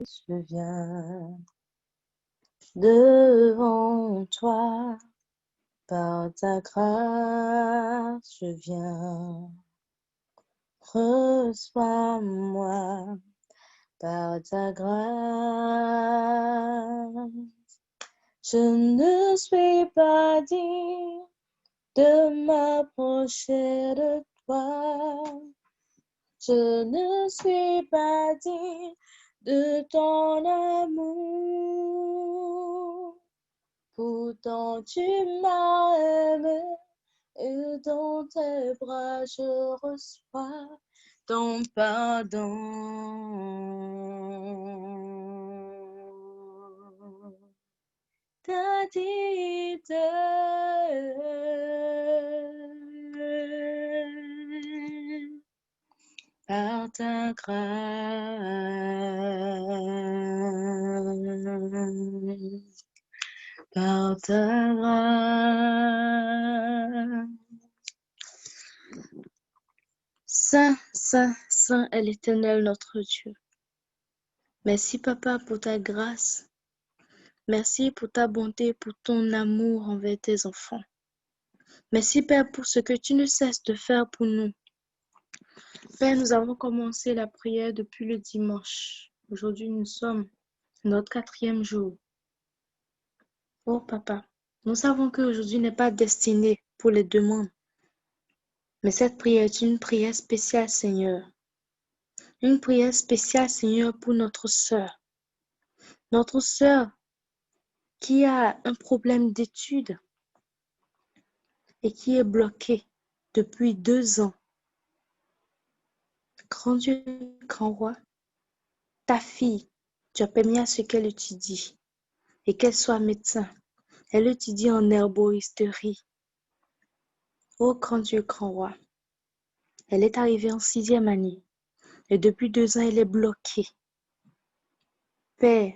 je viens devant toi, par ta grâce, je viens. Reçois-moi par ta grâce. Je ne suis pas digne de m'approcher de toi. Je ne suis pas digne de ton amour. Pourtant tu m'as aimé et dans tes bras je reçois ton pardon. Ta dignité. Par ta grâce, par ta grâce. Saint, Saint, Saint est l'Éternel notre Dieu. Merci Papa pour ta grâce. Merci pour ta bonté, pour ton amour envers tes enfants. Merci Père pour ce que tu ne cesses de faire pour nous. Père, nous avons commencé la prière depuis le dimanche. Aujourd'hui, nous sommes notre 4e jour. Oh Papa, nous savons qu'aujourd'hui n'est pas destiné pour les demandes. Mais cette prière est une prière spéciale, Seigneur. Une prière spéciale, Seigneur, pour notre sœur. Notre sœur qui a un problème d'études et qui est bloquée depuis 2 ans. Grand Dieu, grand roi, ta fille, tu as permis à ce qu'elle étudie et qu'elle soit médecin. Elle étudie en herboristerie. Oh grand Dieu, grand roi, elle est arrivée en 6e année et depuis 2 ans, elle est bloquée. Père,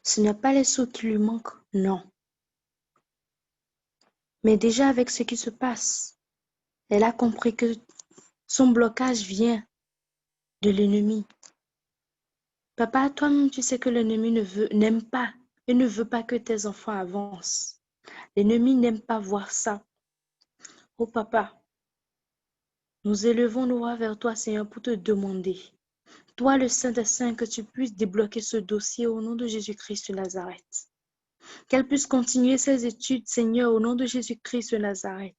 ce n'est pas les sous qui lui manquent, non. Mais déjà avec ce qui se passe, elle a compris que son blocage vient de l'ennemi. Papa, toi-même, tu sais que l'ennemi n'aime pas et ne veut pas que tes enfants avancent. L'ennemi n'aime pas voir ça. Oh papa, nous élevons nos voix vers toi, Seigneur, pour te demander, toi le Saint des Saints, que tu puisses débloquer ce dossier au nom de Jésus-Christ de Nazareth. Qu'elle puisse continuer ses études, Seigneur, au nom de Jésus-Christ de Nazareth.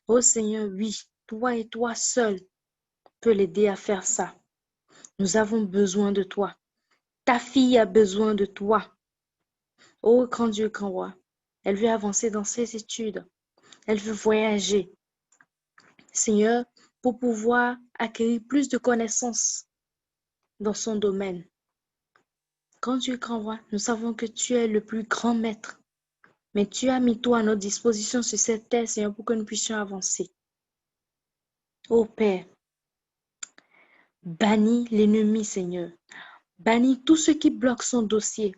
Oh Seigneur, oui, toi et toi seul peux l'aider à faire ça. Nous avons besoin de toi. Ta fille a besoin de toi. Oh grand Dieu, grand roi, elle veut avancer dans ses études. Elle veut voyager. Seigneur, pour pouvoir acquérir plus de connaissances dans son domaine. Grand Dieu, grand roi, nous savons que tu es le plus grand maître. Mais tu as mis toi à notre disposition sur cette terre, Seigneur, pour que nous puissions avancer. Ô Père, bannis l'ennemi, Seigneur. Bannis tout ce qui bloque son dossier.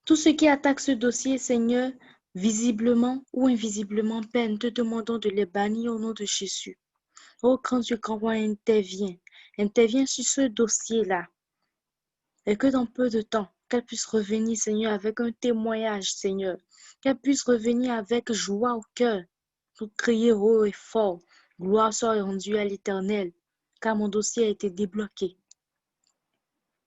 Tout ce qui attaque ce dossier, Seigneur, visiblement ou invisiblement, Père, nous te demandons de les bannir au nom de Jésus. Oh, grand Dieu, grand roi, interviens. Interviens sur ce dossier-là. Et que dans peu de temps, qu'elle puisse revenir, Seigneur, avec un témoignage, Seigneur. Qu'elle puisse revenir avec joie au cœur pour crier haut et fort. Gloire soit rendue à l'Éternel, car mon dossier a été débloqué.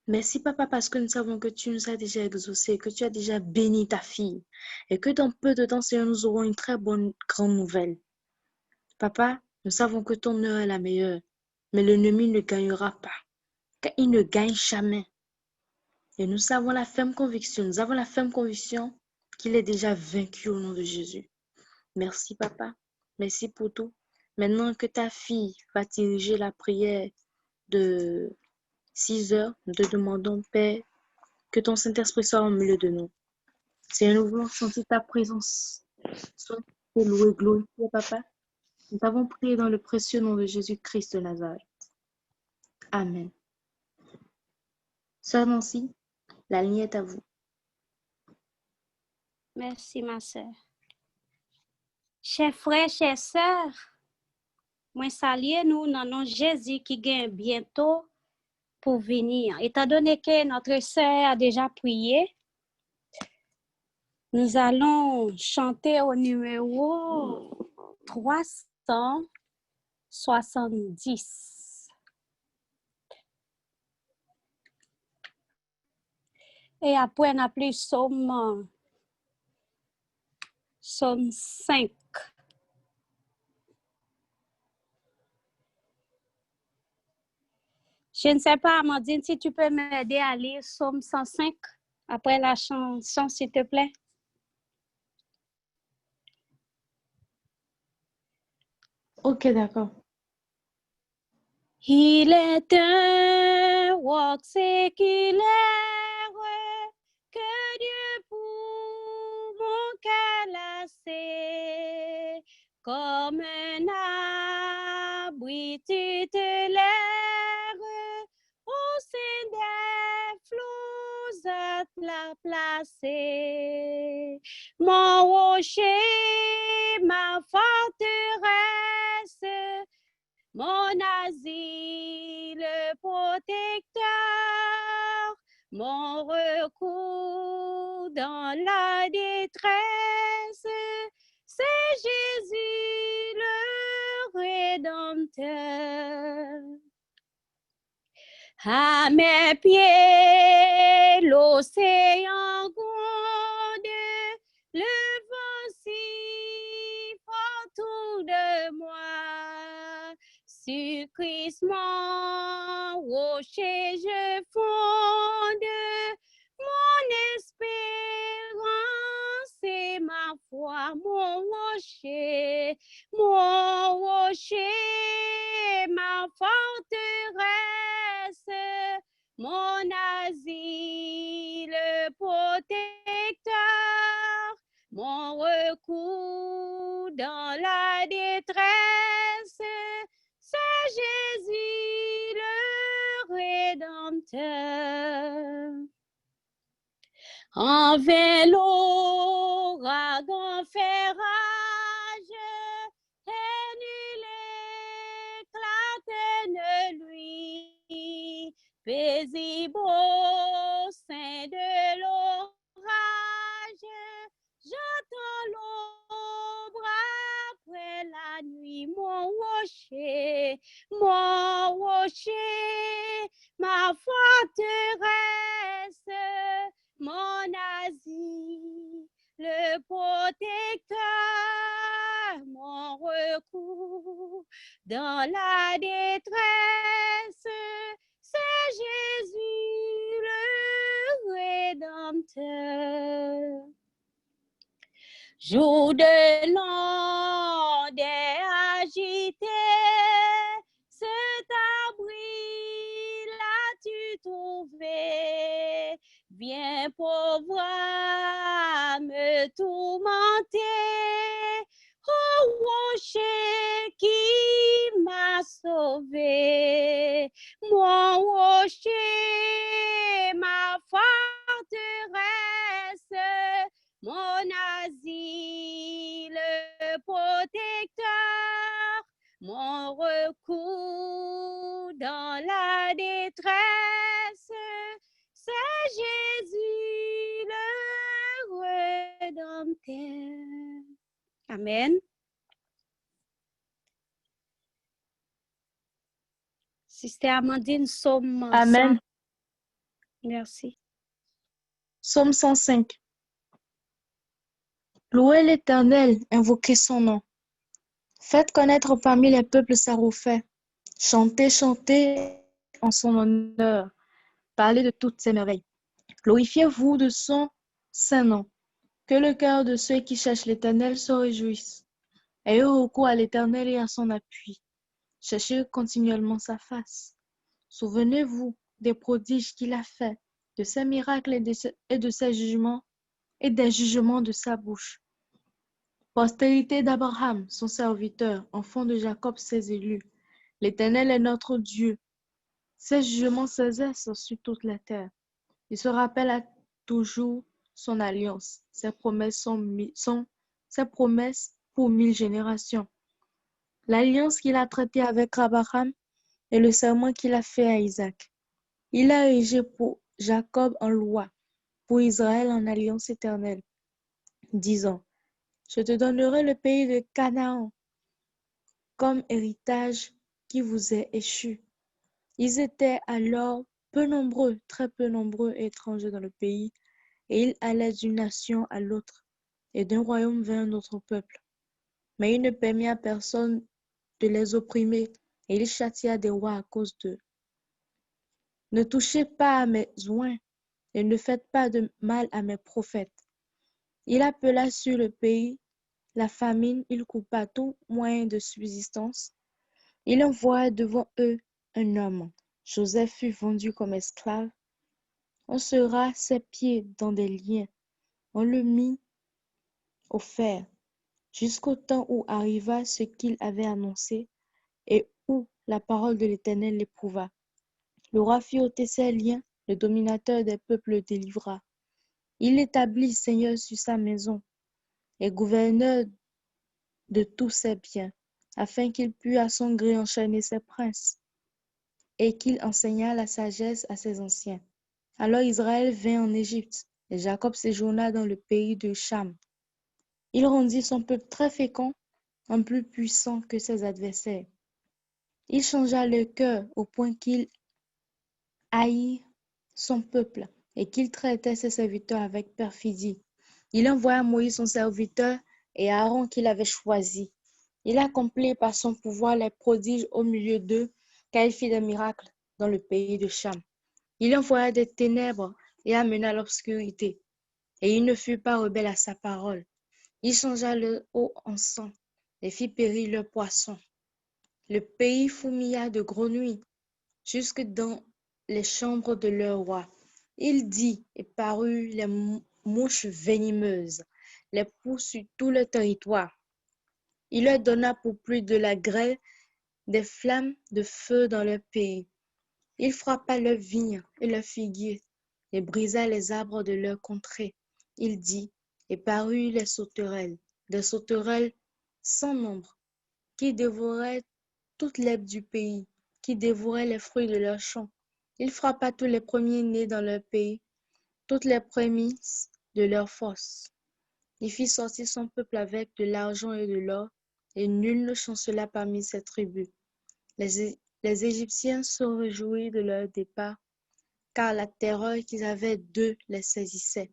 Merci, Papa, parce que nous savons que tu nous as déjà exaucés, que tu as déjà béni ta fille. Et que dans peu de temps, Seigneur, nous aurons une très bonne, grande nouvelle. Papa, nous savons que ton heure est la meilleure, mais l'ennemi ne gagnera pas, car il ne gagne jamais. Et nous avons la ferme conviction qu'il est déjà vaincu au nom de Jésus. Merci, Papa. Merci pour tout. Maintenant que ta fille va diriger la prière de 6 heures, nous te demandons, Père, que ton Saint-Esprit soit au milieu de nous. Seigneur, nous voulons sentir ta présence. Sois loué, glorifié, Papa. Nous t'avons prié dans le précieux nom de Jésus-Christ de Nazareth. Amen. Sœur Nancy, la ligne est à vous. Merci, ma sœur. Chers frères, chères sœurs, moi salue nous dans nom Jésus qui gagne bientôt pour venir. Étant donné que notre sœur a déjà prié, nous allons chanter au numéro 370. Et après, on a plus Psaume 5. Je ne sais pas, Amandine, si tu peux m'aider à lire Psaume 105 après la chanson, s'il te plaît. Ok, d'accord. Il est un roc séculaire que Dieu pour mon calassé, comme un abri tutélaire au sein des flots à la placer. Mon rocher, ma forteresse, mon asile protecteur, mon recours dans la détresse, c'est Jésus le Rédempteur. À mes pieds, l'océan gronde, le vent siffle autour de moi. Sur Christ, mon rocher, je fonde, mon espérance et ma foi, mon rocher, ma forteresse, mon asile protecteur, mon recours dans la détresse, c'est Jésus le Rédempteur. En vain l'ouragan fait rage, et nul éclate ne lui, paisible au sein de l'orage, j'entends l'ombre après la nuit, mon rocher, ma forteresse, mon asile, le protecteur, mon recours dans la détresse, c'est Jésus le Rédempteur. Jour de l'onde agité, cet abri l'as-tu trouvé? Viens pauvre me tourmenter, oh rocher qui m'a sauvé, mon rocher, ma forteresse, mon asile protecteur, mon recours dans la détresse, c'est Jésus le Rédempteur. Amen. Sister Amandine, Psaume 100. Amen. Merci. Psaume 105. Louez l'Éternel, invoquez son nom. Faites connaître parmi les peuples sa refaite. Chantez, chantez en son honneur. Parlez de toutes ses merveilles. Glorifiez-vous de son saint nom. Que le cœur de ceux qui cherchent l'Éternel se réjouisse. Ayez recours à l'Éternel et à son appui. Cherchez continuellement sa face. Souvenez-vous des prodiges qu'il a faits, de ses miracles et de ses jugements, et des jugements de sa bouche. Postérité d'Abraham, son serviteur, enfant de Jacob, ses élus. L'Éternel est notre Dieu. Ses jugements s'exercent sur toute la terre. Il se rappelle à toujours son alliance. Ses promesses sont ses promesses pour 1000 générations. L'alliance qu'il a traitée avec Abraham et le serment qu'il a fait à Isaac. Il a érigé pour Jacob en loi, pour Israël en alliance éternelle, disant, je te donnerai le pays de Canaan comme héritage qui vous est échu. Ils étaient alors peu nombreux, très peu nombreux et étrangers dans le pays, et ils allaient d'une nation à l'autre, et d'un royaume vers un autre peuple. Mais il ne permit à personne de les opprimer, et il châtia des rois à cause d'eux. Ne touchez pas à mes oins, et ne faites pas de mal à mes prophètes. Il appela sur le pays la famine, il coupa tout moyen de subsistance. Il envoya devant eux un homme. Joseph fut vendu comme esclave. On serra ses pieds dans des liens. On le mit au fer, jusqu'au temps où arriva ce qu'il avait annoncé et où la parole de l'Éternel l'éprouva. Le roi fit ôter ses liens, le dominateur des peuples le délivra. Il l'établit seigneur sur sa maison et gouverneur de tous ses biens, afin qu'il pût à son gré enchaîner ses princes, et qu'il enseignât la sagesse à ses anciens. Alors Israël vint en Égypte, et Jacob séjourna dans le pays de Cham. Il rendit son peuple très fécond, en plus puissant que ses adversaires. Il changea leur cœur au point qu'il haït son peuple, et qu'il traitait ses serviteurs avec perfidie. Il envoya Moïse son serviteur et Aaron qu'il avait choisi. Il accomplit par son pouvoir les prodiges au milieu d'eux, car il fit des miracles dans le pays de Cham. Il envoya des ténèbres et amena l'obscurité, et il ne fut pas rebelle à sa parole. Il changea le eau en sang et fit périr leurs poissons. Le pays fourmilla de grenouilles jusque dans les chambres de leur roi. Il dit et parut les mouches venimeuses, les poux sur tout le territoire. Il leur donna pour pluie de la grêle, des flammes de feu dans leur pays. Il frappa leurs vignes et leurs figuiers, et brisa les arbres de leur contrée. Il dit, et parut les sauterelles, des sauterelles sans nombre, qui dévoraient toute l'herbe du pays, qui dévoraient les fruits de leurs champs. Il frappa tous les premiers-nés dans leur pays, toutes les prémices de leurs forces. Il fit sortir son peuple avec de l'argent et de l'or, et nul ne chancela parmi ses tribus. Les Égyptiens se réjouirent de leur départ, car la terreur qu'ils avaient d'eux les saisissait.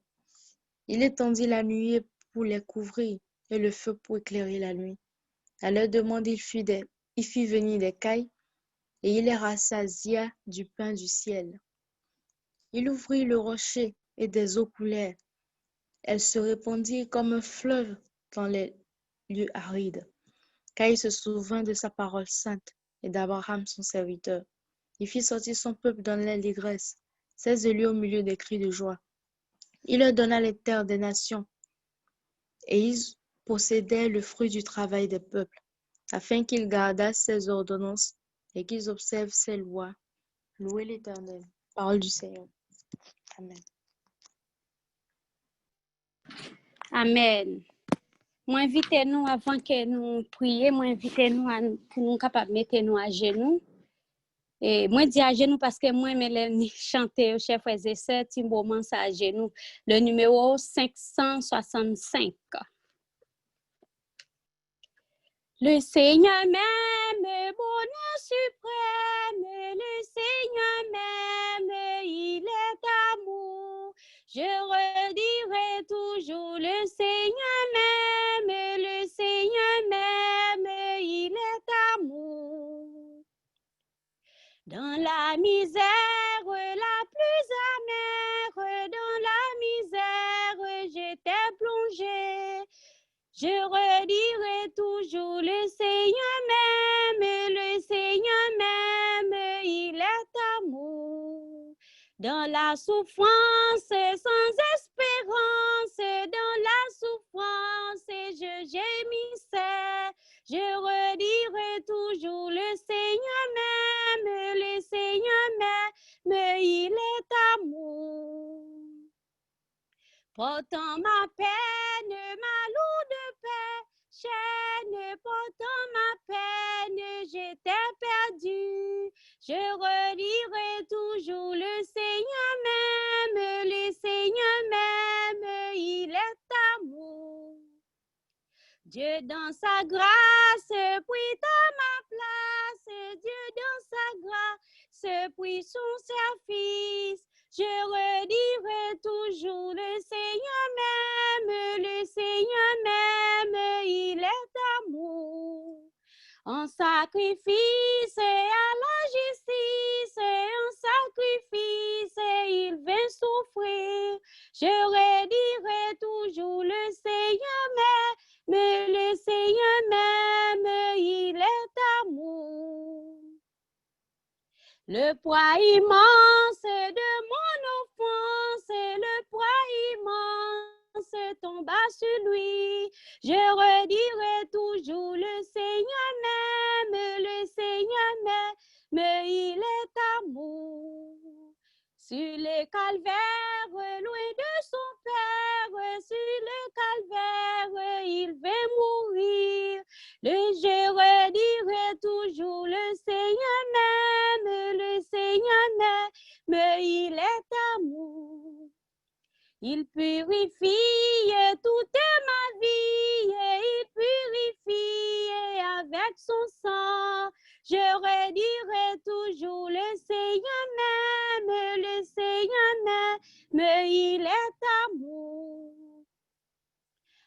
Il étendit la nuée pour les couvrir, et le feu pour éclairer la nuit. À leur demande, il fit venir des cailles, et il les rassasia du pain du ciel. Il ouvrit le rocher, et des eaux coulèrent. Elles se répandirent comme un fleuve dans les lieux arides, car il se souvint de sa parole sainte et d'Abraham son serviteur. Il fit sortir son peuple dans l'allégresse, ses élus au milieu des cris de joie. Il leur donna les terres des nations, et ils possédaient le fruit du travail des peuples, afin qu'ils gardassent ses ordonnances et qu'ils observent ses lois. Louez l'Éternel. Parole du Seigneur. Amen. Amen. Moi, invitez-nous avant que nous prions, moi, invitez-nous pour nous capables de mettre nous à genoux. Et moi, dis à genoux parce que moi, je chanter, chers frères et sœurs, petit moment, ça à genoux. Le numéro 565. Le Seigneur m'aime, bonheur suprême, le Seigneur m'aime, il est amour. Je redirai toujours, le Seigneur m'aime, le Seigneur m'aime, il est amour. Dans la misère la plus amère, dans la misère, j'étais plongée. Je redirai toujours, le Seigneur m'aime, le Seigneur m'aime, il est amour. Dans la souffrance sans espérance, dans la souffrance je gémissais. Je redirai toujours, le Seigneur m'aime, le Seigneur m'aime, il est amour. Portant ma peine, ma lourde chaîne, portant ma peine, j'étais perdue. Je redirai toujours le Seigneur m'aime, il est amour. Dieu dans sa grâce prit à ma place, Dieu dans sa grâce prit son service. Je redirai toujours le Seigneur m'aime, il est amour. En sacrifice à la justice, en sacrifice, il vient souffrir. Je redirai toujours le Seigneur le Seigneur m'aime, il est amour. Le poids immense de mon offense, le poids immense tomba sur lui. Je redirai toujours le Seigneur m'aime, il est amour. Sur le calvaire, loin de son Père, sur le calvaire, il va mourir. Je redirai toujours le Seigneur m'aime, il est amour. Il purifie toute ma vie, il purifie avec son sang. Je redirai toujours le Seigneur m'aime, il est amour.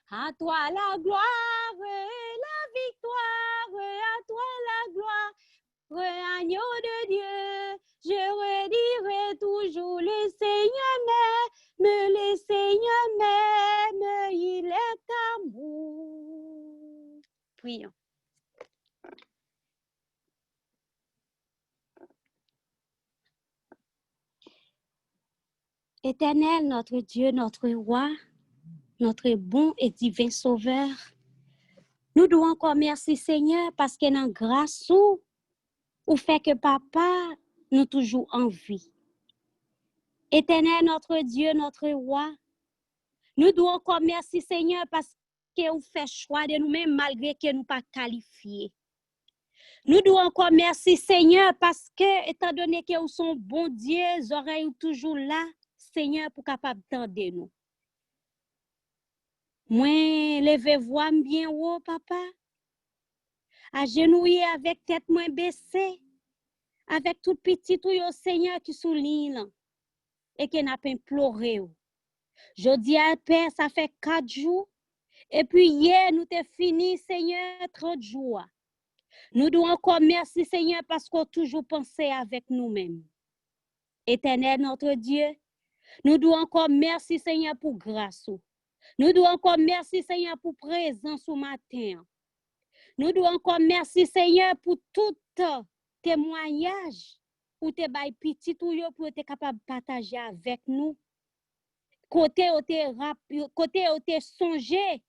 À toi la gloire et la victoire, à toi la gloire, agneau de Dieu. Je redirai toujours le Seigneur m'aime, il est amour. Prions. Éternel, notre Dieu, notre roi, notre bon et divin sauveur, nous devons encore merci Seigneur parce que dans grâce ou fait que papa nous toujours en vie. Éternel, notre Dieu, notre roi, nous devons encore merci Seigneur parce que vous faites choix de nous-mêmes malgré que nous pas qualifiés. Nous devons encore merci Seigneur parce que étant donné que vous sont bon Dieu, les oreilles toujours là, Seigneur, pour capable d'entendre nous. Moi, levez-vous bien haut, papa. Agenouillé avec tête moins baissée, avec tout petit tout yo Seigneur qui sous l'île et qui n'a pas imploré. Je dis à Père, ça fait 4 jours. Et puis hier, nous t'ai fini, Seigneur, 30 jours. Nous devons encore merci, Seigneur, parce qu'on toujours pensé avec nous-mêmes. Éternel, notre Dieu, nous devons encore merci, Seigneur, pour grâce. Nous devons encore merci, Seigneur, pour présence au matin. Nous devons encore merci, Seigneur, pour tout témoignage ou te bay petit ou yo pour être capable de partager avec nous. Côté où te songé,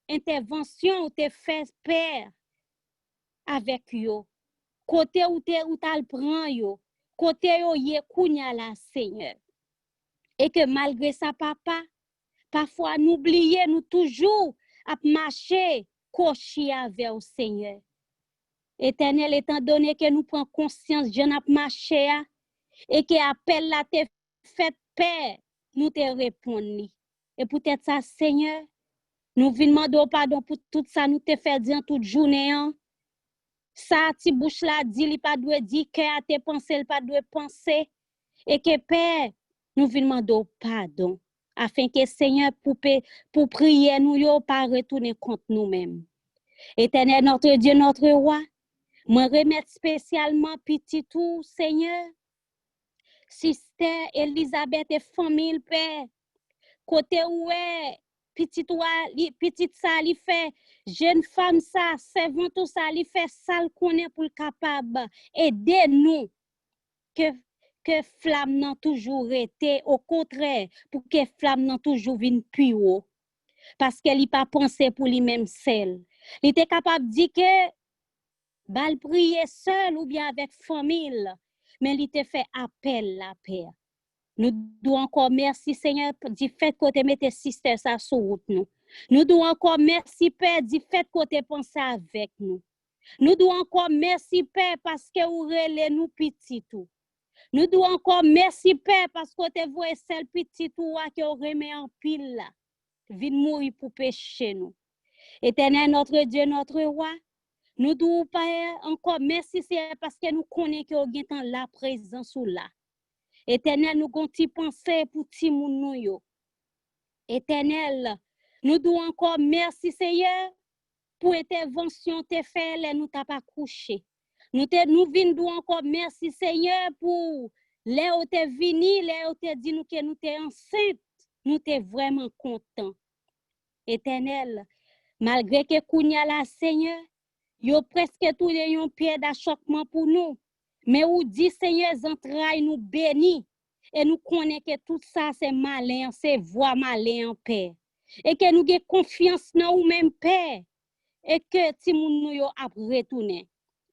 intervention ou te fait père avec yo. Côté où t'al prend yo. Côté yo ye kounya la Seigneur. Et que malgré ça, papa, parfois nous oublions, nous toujours à marcher, cocher avec le Seigneur. Éternel, étant donné que nous prenons conscience, je n'ai marché et que appel là te fait paix, nous te répondons. Et peut-être ça, Seigneur, nous venons demander pardon pour tout ça, nous te fait dire toute journée. Ça, ti bouche là, dit, il pas doit dire, que à tes pensées, il pas doit penser. Et que Père, nous venons demander pardon. Afin que Seigneur, pour prier, nous ne pas retourner contre nous-mêmes. Éternel, notre Dieu, notre roi, moi remettre spécialement petit tout, Seigneur, sister Elisabeth et famille, Père, côté où est, petite ça, li fait, jeune femme ça, servant tout ça, li fait ça, le connaît pour le capable, aider nous, que flamme n'a toujours été, au contraire, pour que flamme n'a toujours vienne plus haut, parce qu'elle n'a pas pensé pour lui-même seul. Il était capable de dire que, bal prier seul ou bien avec famille, mais il te fait appel la Père. Nous devons encore merci Seigneur du fait que tu mettez sister ça sur route nous. Nous devons encore merci Père du fait que tu pensé avec nous. Nous devons encore merci, Père, parce que vous relèvez nous petits tout. Nous devons encore merci, Père, parce que vous voyez celle petite tout qui remet en pile là. Vin mourir pour pécher nous. Éternel, notre Dieu, notre roi, nous devons Père encore merci, Seigneur, parce que nous connaissons que vous avez la présence ou là. Éternel, nous avons pensé pour ti moun nou yo. Éternel, nous devons encore merci, Seigneur, pour intervention te fait, nous t'a pas couché. Nous venons encore merci, Seigneur, pour les où te vini, les où te dit nous que nous t'es enceinte. Nous t'es vraiment content. Éternel, malgré que kounya la, Seigneur, yo presque tous les yon pied d'achoppement pour nous. Mais ou dit, Seigneur, entrailles nous bénis. Et nous connaissons que tout ça, c'est malin, c'est voix malin en paix. Et que nous avons confiance dans nous-mêmes, Père. Et que si nous yo ap retourner.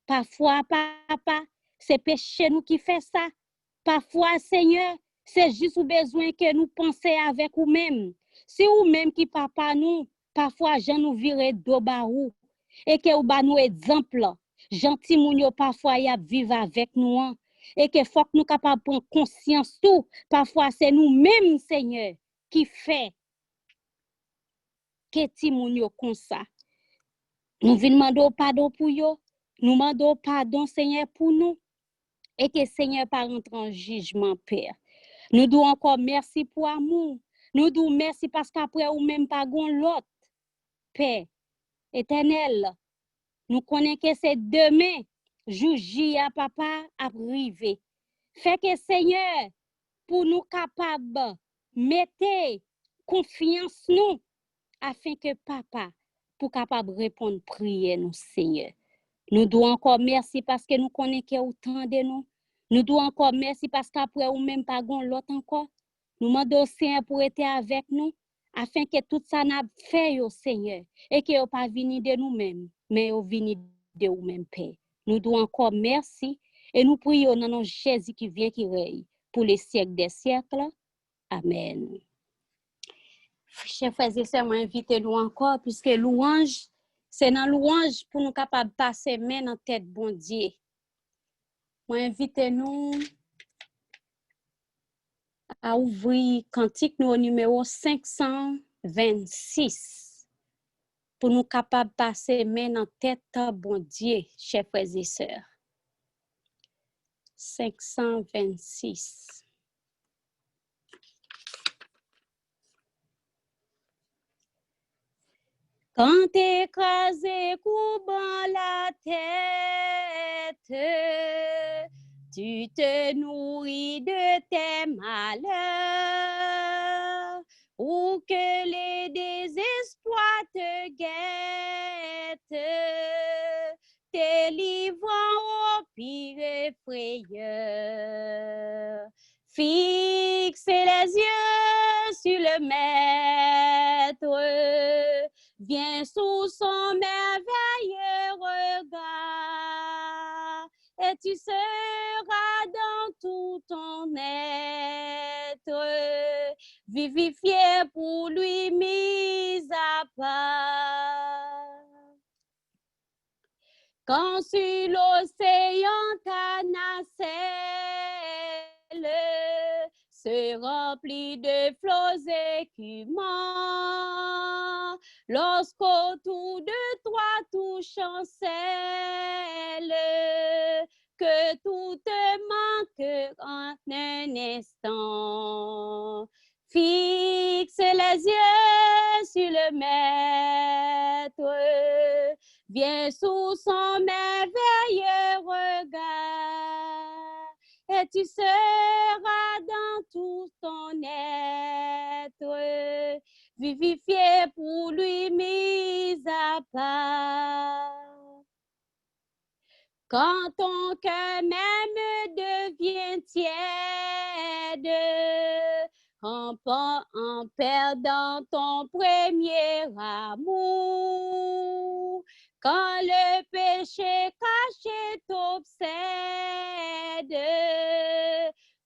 Parfois, papa, c'est péché nous qui fait ça. Parfois, Seigneur, c'est juste besoin que nous pensions avec nous-mêmes. Si nous-mêmes qui papa nous, parfois, j'en nous virer d'obarou. Et que ou ba nous exemple. Gentil moun yo parfois y a vivre avec nous. Hein. Et que faut que nous capable prendre conscience tout. Parfois, c'est nous-mêmes, Seigneur, qui fait que ti moun yo comme ça. Nous demandons pardon pour eux. Nous demandons pardon, Seigneur, pour nous. Et que Seigneur pas rentre en jugement, Père. Nous devons encore merci pour amour. Nous devons merci parce qu'après ou même pas gon l'autre. Père éternel, nous connaissons que c'est demain, jour J à papa à arriver. Fait que Seigneur, pour nous capables, mettez confiance nous, afin que papa pour capable répondre prière nous Seigneur. Nous devons encore merci parce que nous connaissons autant de nous. Nous devons encore merci parce qu'après ou même pas gon l'autre encore. Nous demandons Seigneur pour être avec nous afin que tout ça n'a fait au Seigneur et que yo pas vini de nous-mêmes mais yo vini de nous-mêmes Père. Nous devons encore merci et nous prions dans nom Jésus qui vient qui règne pour les siècles des siècles. Amen. Chers frères et sœurs, invitez-nous encore, puisque louange, c'est dans louange pour nous capables de passer main dans tête bon Dieu. Invitez-nous à ouvrir cantique nous au numéro 526 pour nous capables de passer main dans tête bon Dieu, chers frères et sœurs. 526. Quand écrasé courbant la tête, tu te nourris de tes malheurs, ou que les désespoirs te guettent, délivrant au pire effrayeur. Fixe les yeux sur le Maître, viens sous son merveilleux regard, et tu seras dans tout ton être, vivifié pour lui mis à part. Quand sur l'océan ta nacelle se remplit de flots écumants, lorsqu'autour de toi tout chancelle, que tout te manque en un instant. Fixe les yeux sur le Maître, viens sous son merveilleux regard, et tu seras dans tout ton être, vivifié pour lui mis à part. Quand ton cœur même devient tiède, en perdant ton premier amour, quand le péché caché t'obsède,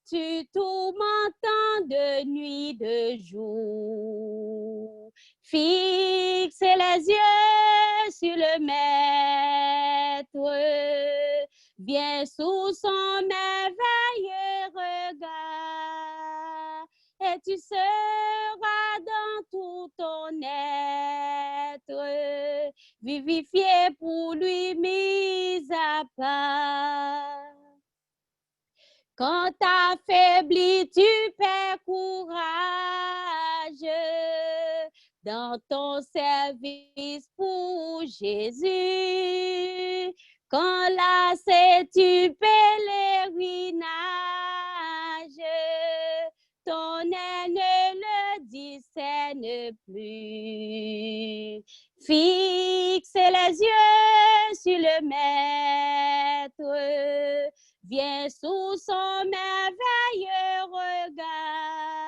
tu tourmentant de nuit, de jour. Fixe les yeux sur le Maître, Viens sous son merveilleux regard, et tu seras dans tout ton être, vivifié pour lui, mis à part. Quand t'affaiblis, tu perds courage dans ton service pour Jésus. Quand lassé tu pèlerinage, ton aile ne le discerne plus. Fixe les yeux sur le Maître, viens sous son merveilleux regard,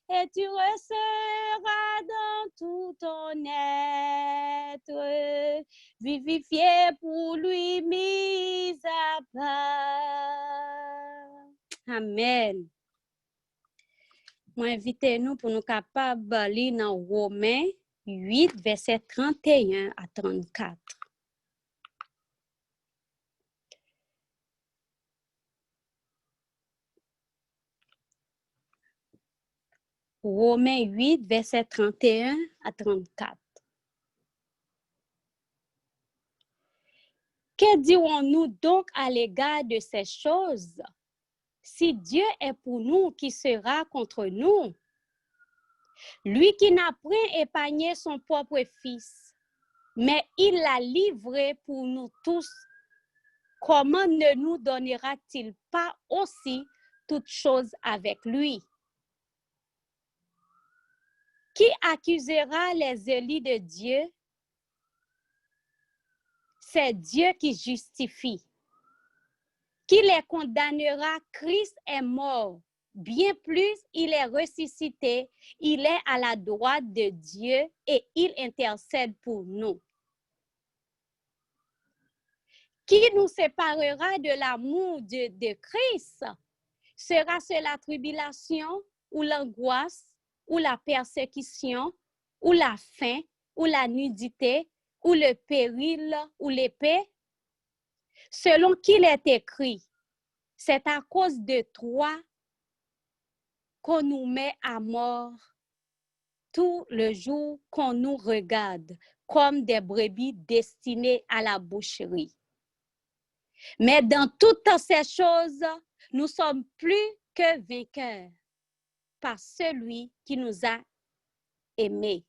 et tu resteras dans tout ton être, vivifié pour lui, mis à part. Amen. Moi, invitez-nous pour nous capables de lire dans Romains 8, verset 31 à 34. Romains 8, verset 31 à 34. Que dirons-nous donc à l'égard de ces choses? Si Dieu est pour nous, qui sera contre nous? Lui qui n'a point épargné son propre Fils, mais il l'a livré pour nous tous, comment ne nous donnera-t-il pas aussi toutes choses avec lui? Qui accusera les élus de Dieu? C'est Dieu qui justifie. Qui les condamnera? Christ est mort. Bien plus, il est ressuscité. Il est à la droite de Dieu et il intercède pour nous. Qui nous séparera de l'amour de Christ? Sera-ce la tribulation ou l'angoisse ou la persécution ou la faim ou la nudité ou le péril ou l'épée? Selon qu'il est écrit, c'est à cause de toi qu'on nous met à mort tout le jour qu'on nous regarde comme des brebis destinées à la boucherie. Mais dans toutes ces choses, nous sommes plus que vainqueurs par celui qui nous a aimés.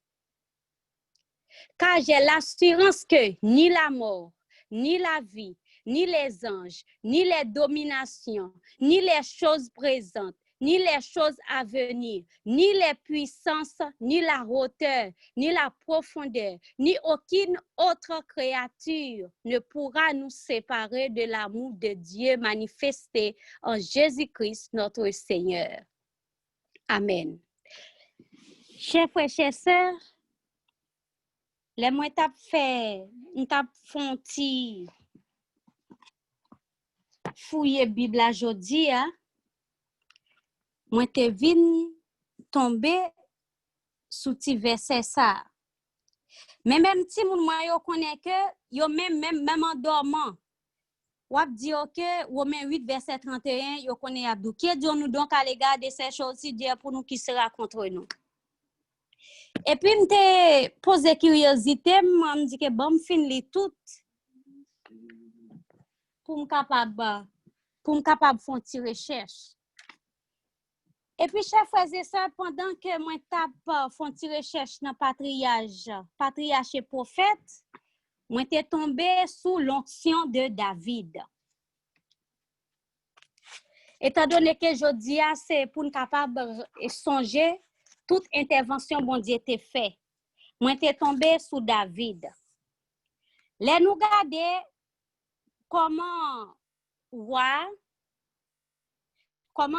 Car j'ai l'assurance que ni la mort, ni la vie, ni les anges, ni les dominations, ni les choses présentes, ni les choses à venir, ni les puissances, ni la hauteur, ni la profondeur, ni aucune autre créature ne pourra nous séparer de l'amour de Dieu manifesté en Jésus-Christ notre Seigneur. Amen. Chers frères, chères sœurs, les moi t'a fait, on t'a fait fouiller Bible aujourd'hui, moi te vinn tomber sous ti verset ça. Mais même si moun moi yo connaît que yo même en dormant. Ou ap di que Romains 8 verset 31 yo connaît abdou. Que disons-nous donc à l'égard de ces choses-ci Dieu pour nous qui sera contre nous. Et puis m'te posé curiosité, me dit que bon fin li tout pour me capable faire une recherche. Et puis, chers frères et sœurs, pendant que moi tape font une recherche dans patriarche et prophète, moi t'ai tombé sous l'onction de David. Étant donné que je dis c'est pour nous capable de songer toute intervention bon Dieu t'ai fait. Moi t'ai tombé sous David. Les nous garder comment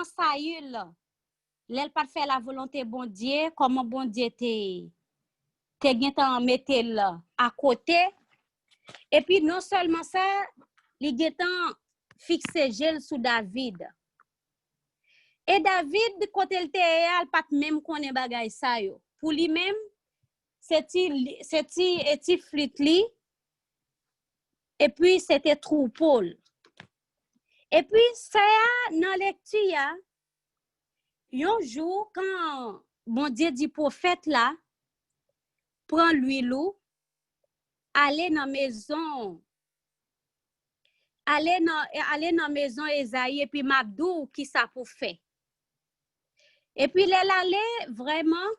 Saül l'elle pas faire la volonté bon Dieu, comment bon Dieu te gen mettre là à côté. Et puis non seulement ça, il gen fixé gel sous David. Et David côté il te pas même connaît bagay ça yo. Pour lui même c'est flit li et puis c'était troupeau. Et puis, ça y a, dans lecture, un jour, quand bon Dieu dit prophète là, prend l'huile, aller dans maison, aller dans maison Esaïe, et puis Mabdou, qui ça pour faire. Et puis, elle allait vraiment,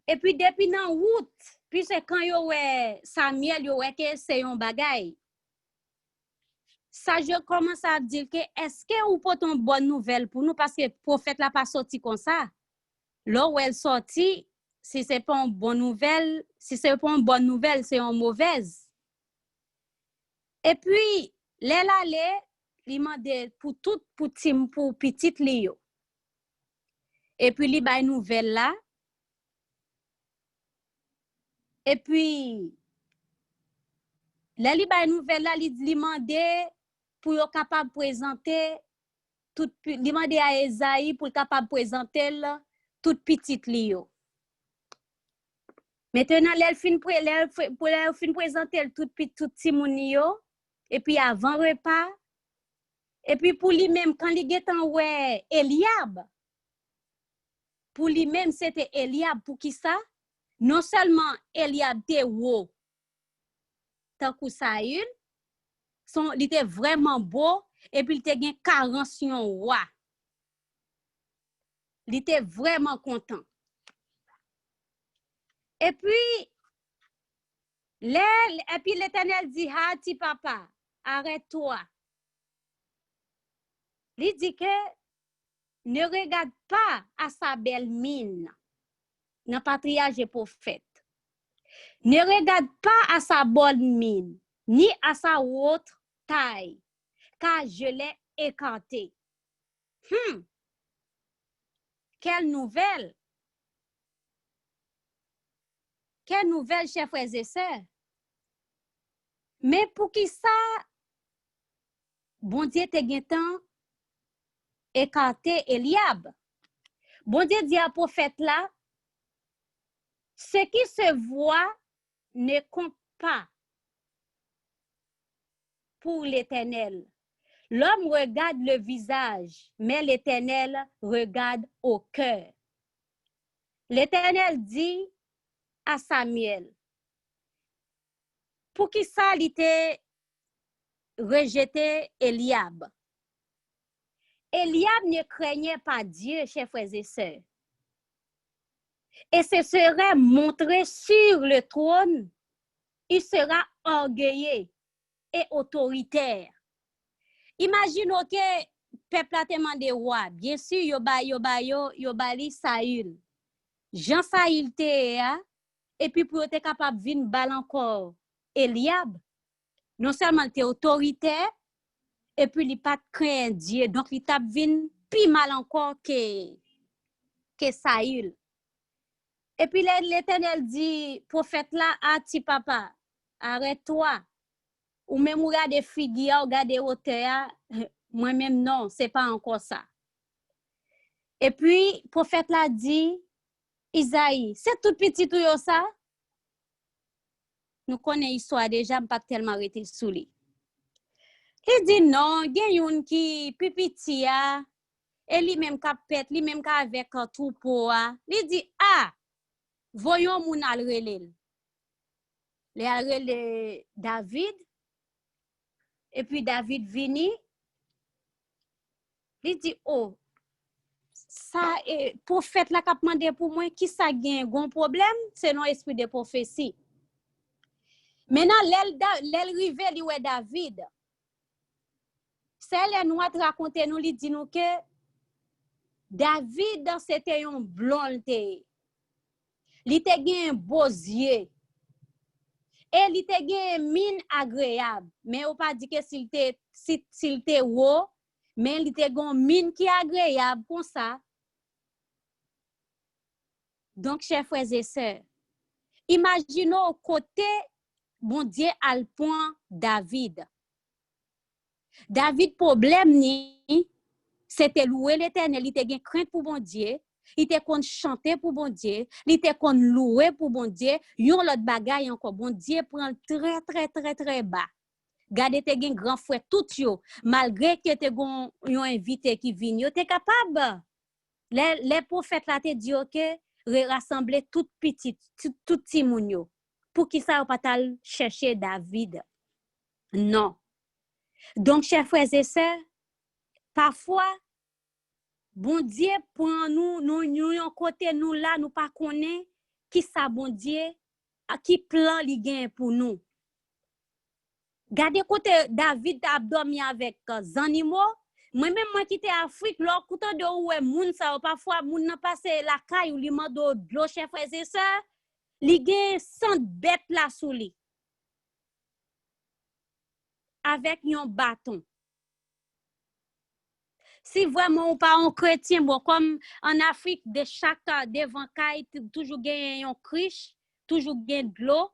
et puis depuis dans août, puis c'est quand yo ouais Samuel yo ouais que c'est un bagay. Ça je commence à dire que est-ce que ou pas une bonne nouvelle pour nous parce que prophète là pas sorti comme ça. Là où elle sorti, si c'est pas une bonne nouvelle, si c'est pas une bonne nouvelle, c'est une mauvaise. Et puis elle allait li mande pour tout pour petite li yo. Et puis li bay nouvelle là. Et puis la li bay nouvelle là li demandé pour yo capable présenter tout demandé à Esaïe pour capable présenter toute petite li yo. Maintenant elle fin présenter tout petit moun yo et puis avant repas et puis pour lui même quand li getan ouais Eliab pour lui même c'était Eliab pour qui ça non seulement Eliab te wo tant que Saül il était vraiment beau et puis il était gen 40 roi. Il était vraiment content. Et puis l'Éternel dit ah ti papa, arrête-toi. Il dit que ne regarde pas à sa belle mine. Dans patriarche et prophète. Ne regarde pas à sa bonne mine, ni à sa haute taille, car je l'ai écarté. Quelle nouvelle! Quelle nouvelle, chers frères et sœurs! Mais pour qui ça, bon Dieu te gen écarté Eliab. Bon Dieu dit à prophète là, ce qui se voit ne compte pas pour l'Éternel. L'homme regarde le visage, mais l'Éternel regarde au cœur. L'Éternel dit à Samuel, pour qui ça il était rejeté Eliab. Eliab ne craignait pas Dieu, chers frères et sœurs. Et ce serait montré sur le trône, il sera orgueilleux et autoritaire. Imaginez que peuple a demandé roi, bien sûr yo bali Saül. Jean Saül te et puis pour être capable de venir bal encore Eliab. Non seulement il était autoritaire et puis il pas craint Dieu, donc il t'a vinn plus mal encore que Saül. Et puis l'Éternel dit prophète là a ti papa, arrête-toi. Ou même regarde figuier, regarde hauteur, moi même non, c'est pas encore ça. Et puis prophète là dit Isaïe, c'est tout petit tout ça. Nous connaissons l'histoire déjà, pas tellement arrêté sous lui. Il dit non, il y a une qui petit et lui même capet, lui même avec troupeau. Il dit ah, voyons mon al relèl. Le al relèl David. Et puis David vini. Il dit oh, ça est prophète là qui demandé pour moi qui ça gagne un problème, c'est non esprit de prophétie. Maintenant l'el rivé li ouais David. Celle nous a raconté nous li dit nous que David c'était un blond li te gen un beau yeux et li te gen mine agréable mais on pas dit que s'il te haut mais li te gen mine qui agréable comme ça. Donc chers frères et sœurs, imaginons côté bon Dieu à le point David problème ni c'était louer l'Éternel, il était gen crainte pour bon Dieu, il était qu'on chanter pour bon Dieu, il était qu'on louer pour bon Dieu, yon l'autre bagaille encore bon Dieu prend très très très très bas. Gade te gen grand frère tout yo, malgré que te gon yon invité qui vinn, yo te capable. Les prophètes là te dit que rassembler tout petit, tout petit moun yo. Pour qui ça ou pas tal chercher David? Non. Donc, chers frères et sœurs, parfois, bon Dieu prend nous yon côté nous là, nous pas connaît qui ça bon Dieu, qui plan li gen pour nous. Gardez côté David a dormi avec animaux. Moi-même, moi qui était Afrique, l'autre côté de où est moun ça, parfois, moun n'a passé la caille ou li mando de l'eau, chers frères et sœurs, li gen 100 bêtes là sous li. Avec yon bâton. Si vraiment ou pas un chrétien, bon, comme en Afrique, de chaque devant caille, toujours gen yon criche, toujours gen de l'eau,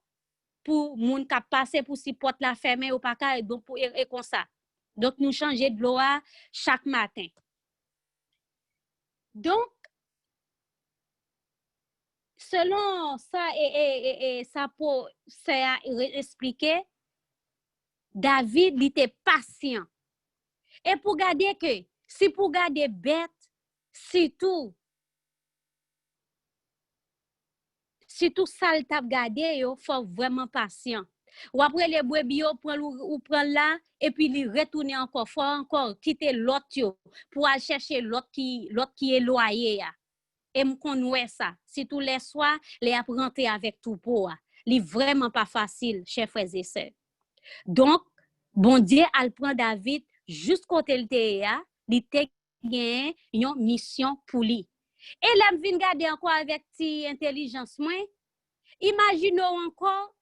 pour moun ka passer pour si porte la fermer ou pas ka donc pour et comme ça. Donc nous changer de l'eau chaque matin. Donc selon ça et ça pour ça expliquer David il était patient. Et pour garder que si pour garder bête surtout ça le t'a garder yo faut vraiment patient. Ou après les brebis prend là et puis il retourner encore faut encore quitter l'autre pour aller chercher l'autre qui est loyer et me connaît ça si tous les soirs les apprendre avec tout pour li vraiment pas facile chers frères et sœurs. Donc bon Dieu al prend David jusqu'au tel il te gain une mission pour lui. Et là me vinn garder encore avec ti intelligence moi. Imaginons encore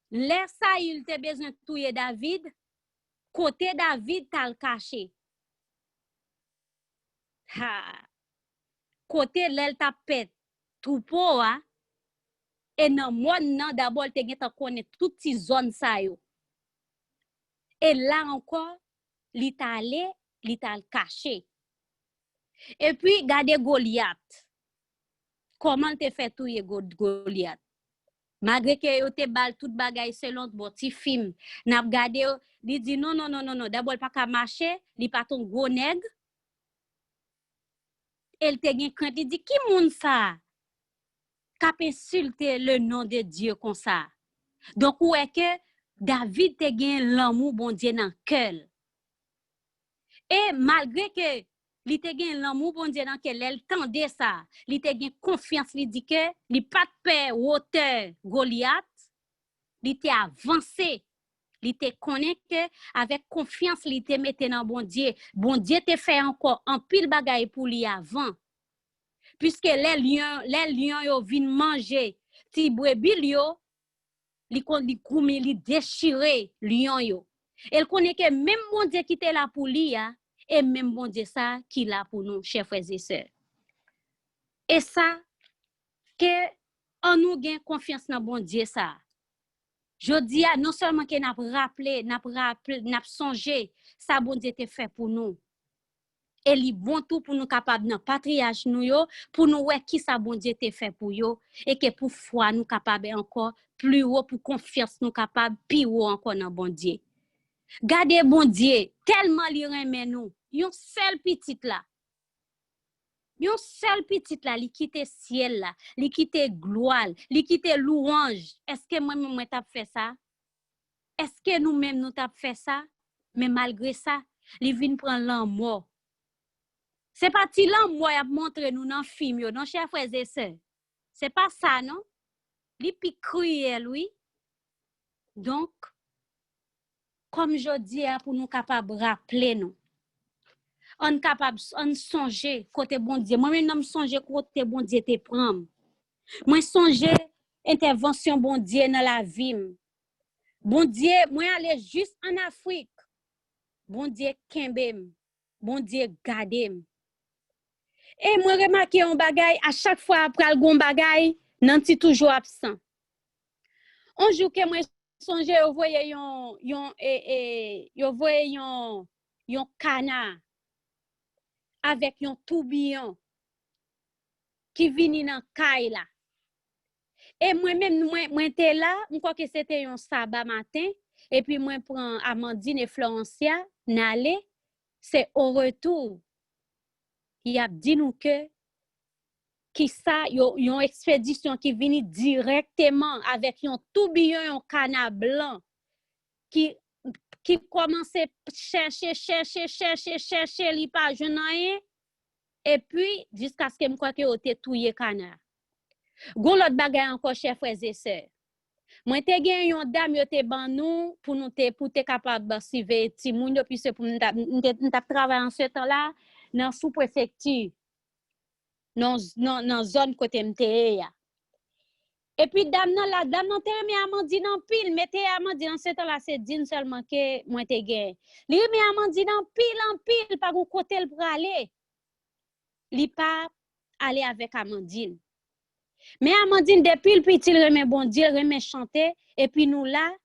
l'air ça il te besoin touyer David côté David t'al caché. Ha côté l'el t'a pète troupeau et nan monde nan d'abord te gen ta connaît toute ti zone ça yo. Et là encore li t'al caché. Et puis gade Goliath. Comment te fait touyer Goliath? Malgré que yo te bal tout bagay selon bon ti film, n'a regardé li dit non d'abord pas ka marcher, li pas ton gros nègre. Elle te gen crainte, il dit qui moun ça? K'ap insulter le nom de Dieu comme ça. Donc ou est que David te gen l'amour bon Dieu dans cœur. Et malgré que li te gen l'amour bon Dieu dans cœur, elle tendait ça, li te gen confiance, li dit que li pas de peur hauteur Goliath, li te avancé. Li te connaît que avec confiance li te mette dans bon Dieu te fait encore un pile bagay pour lui avant. Puisque les lions yo vinn manger ti brebis yo li koumi li déchirer lion yo. Elle connaît que même bon Dieu qui était là pour lui et même bon Dieu ça qui là pour nous chers frères et sœurs. Et ça que on nous gain confiance dans bon Dieu ça. Je dis non seulement que n'a songé ça bon Dieu te fait pour nous. Et li bon tout pour nous capable dans patriarche nous yo pour nous ouais qui ça bon Dieu te fait pour yo et que pour foi nous capable encore plus haut pour confiance nous capable plus haut encore dans bon Dieu. Gardez bon Dieu tellement li remet nous yon seul petit là li quitte ciel là li quitte gloire li quitte louange. Est-ce que moi t'a fait ça? Est-ce que nous même nous t'a fait ça? Mais malgré ça li vinn prendre l'amour. C'est pas ti l'amour y a montré nous dans film yo non chers frères et sœurs. C'est pas ça non? Li pi cruel oui. Donc comme je dis pour nous capable rappeler nous on capable on songer côté bon Dieu moi même songer côté bon Dieu te prend moi songer intervention bon Dieu dans la vie bon Dieu moi aller juste en Afrique bon Dieu kembem bon Dieu gardem et moi remarquer un bagay à chaque fois après le gon bagay nanti toujours absent un jour que moi songer yo voyé yon canard avec un tourbillon qui vini dans caille là. Et moi-même, moi était là, je crois que c'était un sabbat matin, et puis moi prends Amandine et Florencia, n'aller, c'est au retour. Il a dit nous que qui ça, yon expédition qui vient directement avec un tourbillon, un canard blanc qui commence à chercher, li pas rien. Et puis, jusqu'à ce que je crois que vous touye canard. Gon l'autre bagay encore, chers frères et sœurs. Moi, te gen yon dame yo te ban nous pour nous te capable suivre ti moun yo puis pour nous t'a travailler en ce temps-là dans sous-préfecture. Dans zone côté m'te ya. Et puis dame nan te mi Amandine en pile, mette Amandine en ce temps-là c'est din seulement que moi te gen. Li mi Amandine en pile pas gon côté pour aller. Li pas aller avec Amandine. Mais Amandine, depuis le petit, il remet bon Dieu, il remet chanter, et puis nous là,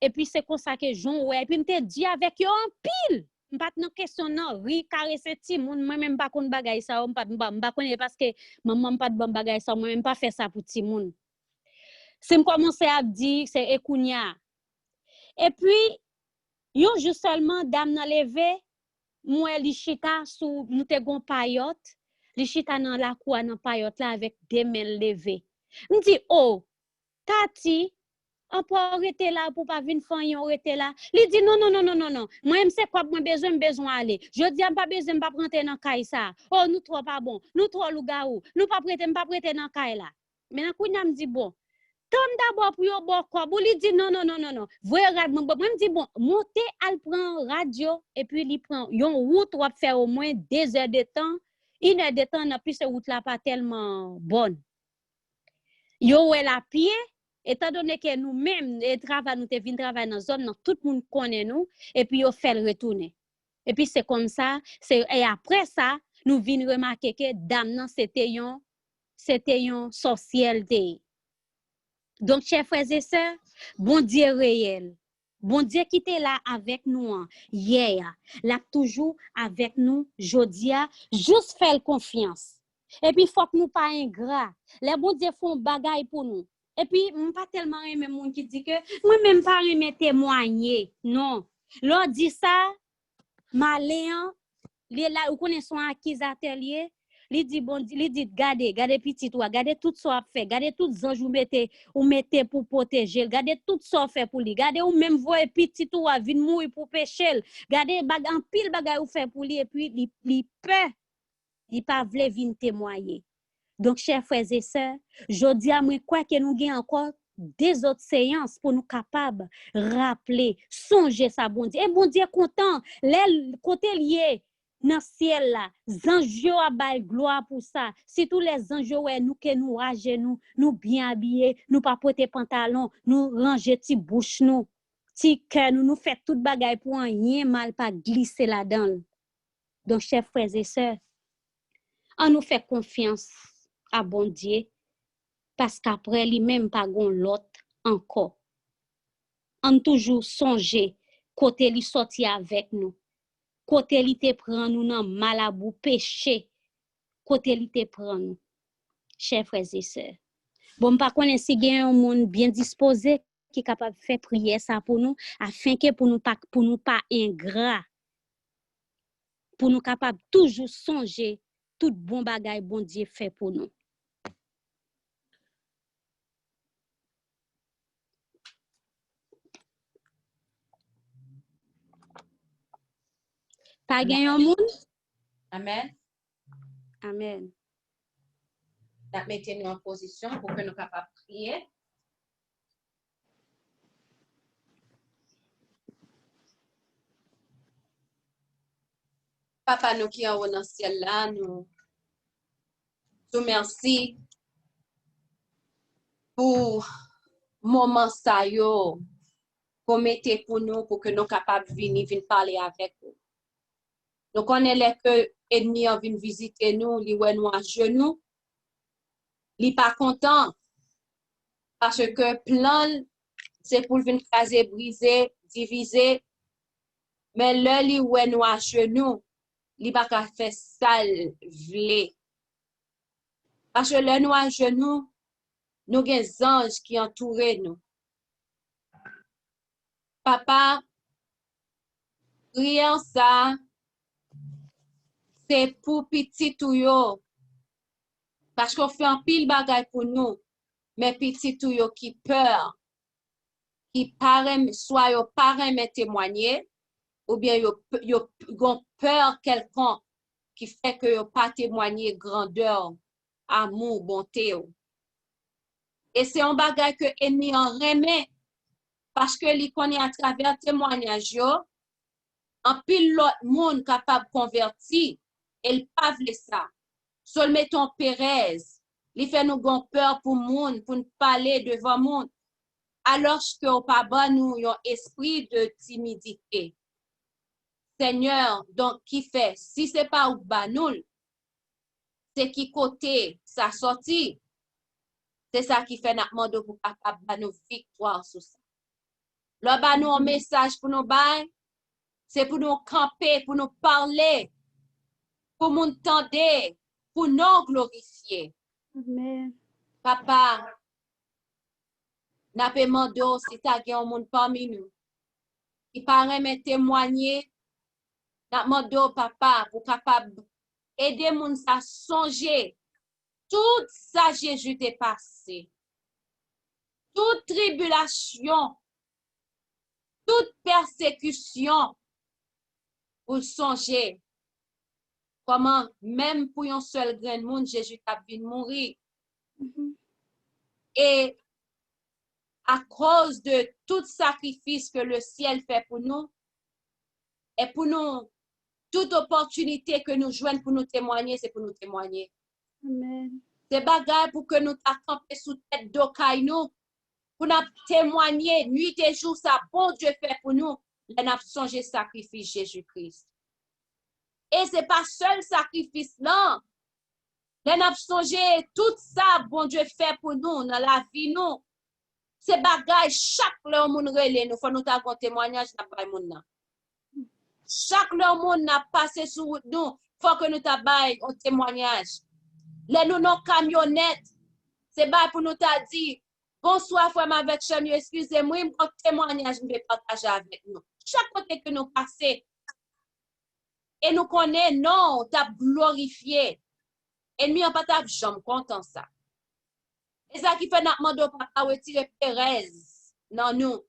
et puis c'est comme ça que Jean, ouais, et puis m'te dit avec eux en pile. M'pas de question non, oui, caresser ti moun, moi même pas kon bagay ça, m'pas connait parce que maman pas de bon bagay ça, moi même pas faire ça pour ti moun. C'est me commencer à dire c'est ekounya. Et puis yon juste seulement dame nan levé, moi li chita sous nous te gon payotte. Li chita nan la cour nan payotte là avec des mains levées. Me dit oh tati on peut arrêter là pour pas venir faire yon arrêter là. Li dit non. Moi me c'est quoi moi besoin aller. Je dis pas besoin pas prendre dans caille ça. Oh nous trop pas bon. Nous trop lougaou. Nous pas prêter dans caille là. Mais nan kounya me dit bon. Tom d'abord pour yon bon quoi. Li dit non. Voyez moi me dit bon, monter al prend radio et puis li prend yon route ou faire au moins 2 heures de temps. 1 heure de temps, n'a plus cette route là pas tellement bonne. Yo est la pied, étant donné que nous-mêmes, nous travaillons dans zone, tout le monde connaît nous, et puis yo fait le retourner. Et puis c'est comme ça, et après ça, nous venons remarquer que dame nan c'était yon sorcière. Donc, chers frères et sœurs, bon Dieu réel. Bon Dieu qui était là avec nous hier, là toujours avec nous jodia, juste faire confiance. Et puis faut que nous pas ingrat. Les bon Dieu font bagaille pour nous. Et puis pas tellement aimer monde qui dit que moi même pas aimer témoigner. Non. L'on dit ça malin, les là ou connaît son accusateur lié. Li dit bon, li dit gardez petit toi, gardez tout ça fait, gardez tout ange ou mettez pour protéger, gardez tout ça fait pour lui, gardez ou même voyer petit toi vinn mourir pour pécher, gardez en pile bagay ou fait pour lui et puis li peur, il pas vle vinn témoigner. Donc chers frères et sœurs, jodi a moi quoi que nous gagne encore des autres séances pour nous capables rappeler, songer ça bon Dieu. Et bon Dieu content, les côté lié dans ciel là, anges a bail gloire pour ça. Si tous les anges ouais nous que nous à genoux, nous bien habillés, nous pas porter pantalon, nous ranger ti bouche nous, ti cœur nous fait toute bagaille pour rien mal pas glisser là-dedans. Donc chers frères et sœurs, on nous fait confiance à bon Dieu parce qu'après lui même pas gon l'autre encore. On toujours songer côté lui sorti avec nous. Côté li te prend nous dans malabou péché, côté li te prend nous, chers frères et sœurs. Bon, pas connaît si gen un monde bien disposé qui capable de faire prier ça pour nous, afin que pour nous pas ingrat, pour nous capable toujours songer tout bon bagay bon Dieu fait pour nous. Pas gen un monde? Amen. Amen. Mettez-nous en position pour que nous capables de prier. Papa, nous qui sommes dans le ciel là, nous te remercions pour le moment ça yo qu'on mette pour nous pour que nous capables de venir parler avec vous. Nous connaissons que l'ennemi vient visiter nous, il est nous à genoux. Il n'est pas content parce que plan, c'est pour venir craser, briser, diviser. Mais là, il est nous à genoux, il n'est pas qu'à faire sale, vle. Parce que là, nous à genoux, nous avons des anges qui entourent nous. Papa, prière ça, c'est pour petit tout yo. Parce qu'on fait un pile bagay pour nous. Mais petit tout yo qui peur, qui paraît, soit yo paraît me témoigner, ou bien yo gon peur quelqu'un qui fait que yo pas témoigner grandeur, amour, bonté. Et c'est un bagay que ennemi en remet, parce que li connaît à travers témoignage yo, en pile l'autre monde capable de convertir, elle pas vle ça. Seul mettons Pérez, il fait nous gon peur pour monde, pour nous parler devant monde, alors que pas ban nous un esprit de timidité. Seigneur, donc qui fait, si c'est pas ou banoul, c'est qui côté ça sorti, c'est ça qui fait notre monde pour capable de nous victoire sur ça. Le banou un message pour nous bailler, c'est pour nous camper, pour nous parler, pour nous entendre, pour nous glorifier. Amen. Papa, n'a pas demandé si tu as un monde parmi nous qui paraît me témoigner, n'a demandé papa pour capable aider moun à songer tout ça Jésus t'est passé, toute tribulation, toute persécution, pour songer comment même pour un seul grain de monde Jésus t'a vu mourir. Et à cause de tout sacrifice que le ciel fait pour nous, et pour nous, toute opportunité que nous jouons pour nous témoigner, c'est pour nous témoigner. Amen. C'est bagaille pour que nous t'accampions sous tête d'okaï nous, pour nous témoigner, nuit et jour, ça bon Dieu fait pour nous, nous avons songé sacrifice Jésus-Christ. Et ce n'est pas seul sacrifice, non. Nous avons songé tout ça, bon Dieu fait pour nous, dans la vie, nous. C'est bagaille, chaque leur monde relais, nous faut nous avoir un témoignage dans le monde. Chaque leur monde n'a passé sur nous, faut que nous t'abaille un témoignage. Les nous nos camionnettes, c'est pas pour nous t'a dit, bonsoir frère avec chami, excusez-moi, un témoignage je vais partager avec nous. Chaque côté que nous passons, et nous connaissons, non, t'as glorifié. Ennemi en pas t'as jamais content ça. Et ça qui fait notre mando papa retirer Pérez, non nous.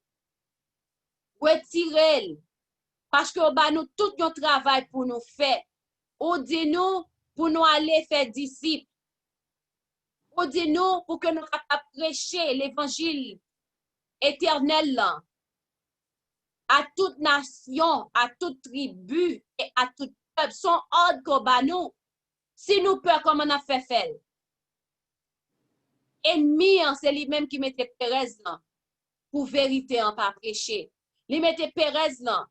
Retirer. Parce que bah, nous tout notre travail pour nous faire. Ou dit nous pour nous aller faire disciples. Ou dit nous pour que nous capables prêcher l'évangile éternel là, à toute nation, à toute tribu et à tout peuple. Son ordre qu'on bat nous. Si nous peur comme on a fait faire. Ennemi, c'est lui-même qui mettait Pérez là pour vérité en pas prêcher. Il mettait Pérez là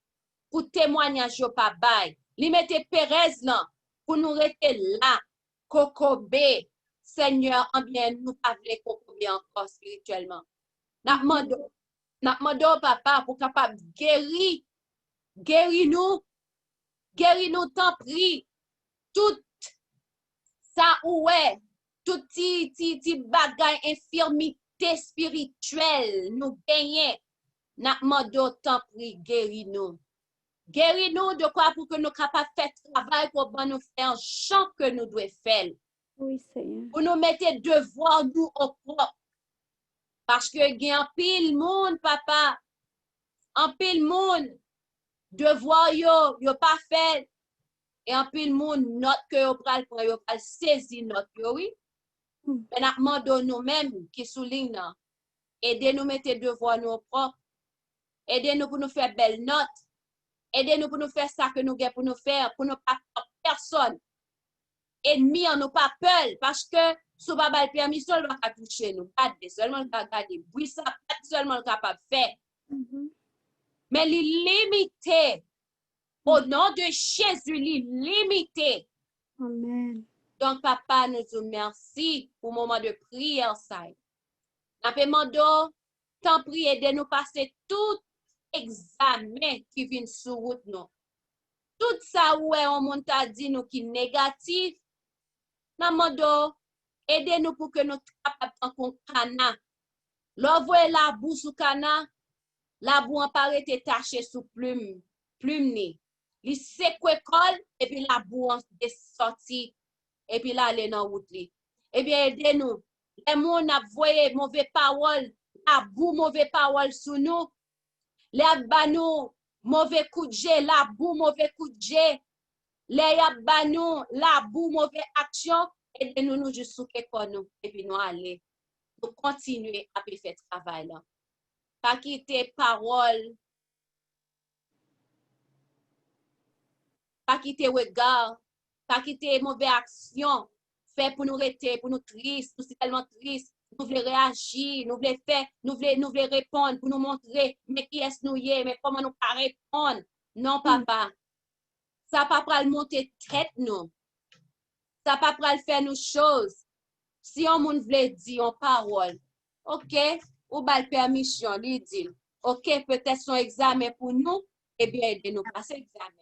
pour témoignage pas bail. Il mettait Pérez là pour nous rester là, kokobé. Seigneur, en bien nous pas voulons kokobé encore spirituellement. N'a demandé papa pour capable guérir nous tant pris tout ça ouais, tout petit bagay infirmité spirituelle nous gagner. N'a demandé tant pris guéris nous. Guéris-nous de quoi pour que nous capables de faire travail pour nous faire un champ que nous devons faire. Oui, Seigneur. Pour nous mettre devoir nous au propre. Parce que il y a un pile monde, papa. Un pile monde. Devoir yo pas fait. Et un pile monde note que yo pral saisir note yo, oui. Mais nous demandons nous-mêmes qui souligne. Aidez-nous mettre devoir nous au propre. Aidez-nous pour nous faire belle note. Aidez-nous pour nous faire ça que nous avons pour nous faire, pour ne pas personne. Ennemi, on n'a pas peur, parce que si on n'a pas de permission, on va toucher nous. Pas seulement le regarder. Oui, ça, pas seulement capable de faire. Mais les limiter, au nom de Jésus, les limiter. Amen. Donc, papa, nous te remercie pour le moment de prière. Nous demandons, tant prier de nous passer tout examen qui vient sur route nous. Tout ça où on monte à dire nous qui négatif. Namando, aidez-nous pour que nous capables de cana. L'envoyer la boue sous cana. La boue en paraît taché sous plume ni. Li sekwe kol, et puis la boue est sorti, et puis là, aller dans route li. Eh bien, aidez-nous. Les gens n'a voyé mauvais parole, la boue mauvais parole sous nous. Les abanou mauvais coup de jet, la boue mauvais coup de jet. Les abanou la boue mauvais action. Aidez-nous nous juste sous nous, et puis nous aller. Nous continuer à faire travail là. Pas quitter parole. Pas quitter regard, pas quitter mauvaise action, fait pour nous rester, pour nous tristes, nous sommes tellement tristes, nous voulons réagir, nous voulons faire, nous voulons répondre pour nous montrer, mais qui est-ce nous y est, mais comment nous pas répondre? Non, papa. Ça pas pour le monter tête, nous. Ça pas pour le faire nos choses. Si on moun veut dire en parole, ok, ou bal permission, lui dit, ok, peut-être son examen pour nous, eh bien, aidez-nous passer l'examen.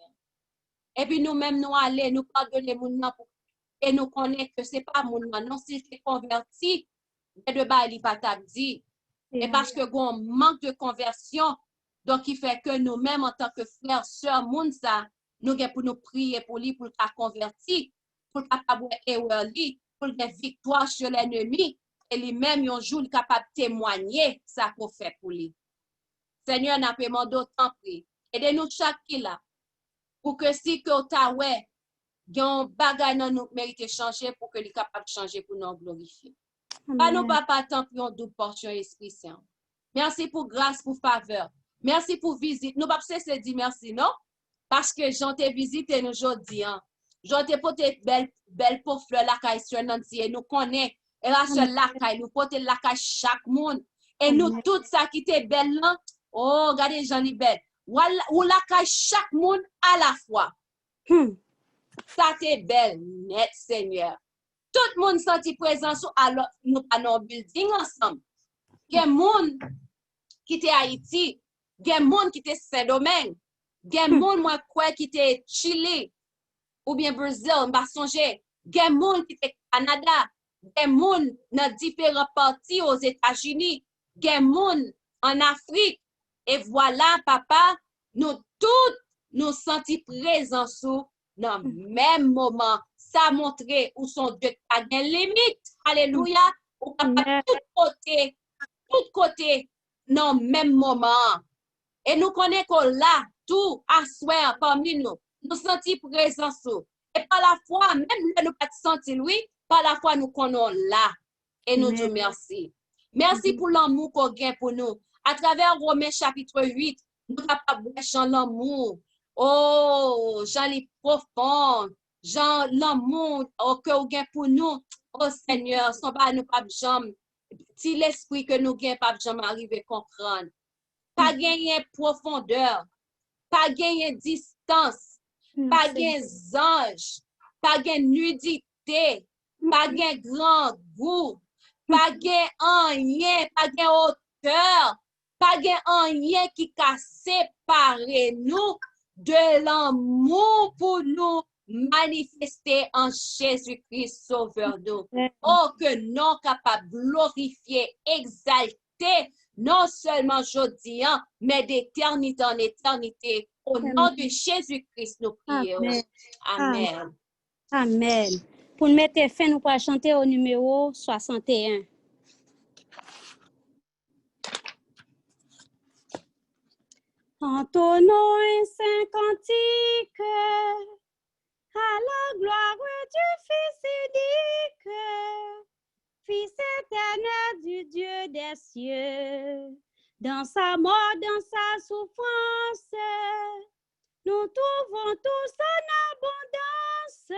Et puis nous-mêmes, nous aller, nous pardonner moun nan et nous connaissons que ce n'est pas moun nan, non, si c'est converti, de bali pas t'a dit. Et parce que on manque de conversion, donc il fait que nous-mêmes, en tant que frères, sœurs, moun ça, nous avons pour nous prier pour lui, pour qu'il converti, pour qu'il capable de pour qu'il victoire sur l'ennemi, et lui-même, un jour, il est capable de témoigner ça qu'on fait pour lui. Seigneur, n'a pas demandé autant prix. Aidez-nous chaque qui là. Pour que si que Ottawa, yon bagay nan nous mérite changer pour que les capable de changer pour nous glorifier. Pas nous papa tant pour une double portion Esprit Saint. Merci pour grâce, pour faveur. Merci pour visite. Nous pas cesser dire merci, non? Parce que j'en t'ai visité nous aujourd'hui. J'en t'ai porté belle pour fleur la caille sur Nancy. Nous connaissons. Et la seule la caille, nous porter la caille chaque monde. Et nous, tout ça qui était belle là. Oh, regardez, j'en ai belle. Ou la caille chaque monde à la fois. Ça t'est belle, net, Seigneur. Tout le monde senti présence alors nous pas building ensemble. Il y a des gens qui étaient Haïti, il y a des gens qui étaient Saint-Domingue, il y a des gens qui étaient Chili ou bien Brésil, m'a songé. Il y a des gens qui étaient Canada, il y a des gens dans différents parties aux États-Unis, il y a des gens en Afrique. Et voilà, papa, nous tous nous senti présents sous dans le même moment. Ça montre où son Dieu a des limites. Alléluia. Ou capable tout côté, dans le même moment. Et nous connaissons là, tout à soi parmi nous. Nous sentons présence. Et par la foi, même là, nous pas sentir lui, par la foi, nous connaissons là. Et nous disons merci. Merci pour l'amour qu'on gagne pour nous. À travers Romains chapitre 8, nous sommes capables de chanter l'amour. Oh, Jean les profond, Jean l'amour que vous gagnez pour nous. Oh Seigneur, sans pas nous pas jamais. Si l'esprit que nous gagnons pas jamais arriver à comprendre. Pas gagner profondeur, pas gagner distance, pas gagner ange, pas gagner nudité, pas gagner grand goût, pas gagner rien, pas gagner hauteur, pas gagner rien qui a séparé nous de l'amour pour nous manifester en Jésus-Christ Sauveur nous. Oh, que non capable de glorifier, exalter, non seulement aujourd'hui, mais d'éternité en éternité. Au nom de Jésus-Christ, nous prions. Amen. Amen. Pour nous mettre fin, nous pourrons chanter au numéro 61. Entonnons un saint cantique à la gloire du Fils unique, Fils éternel du Dieu des cieux. Dans sa mort, dans sa souffrance, nous trouvons tous en abondance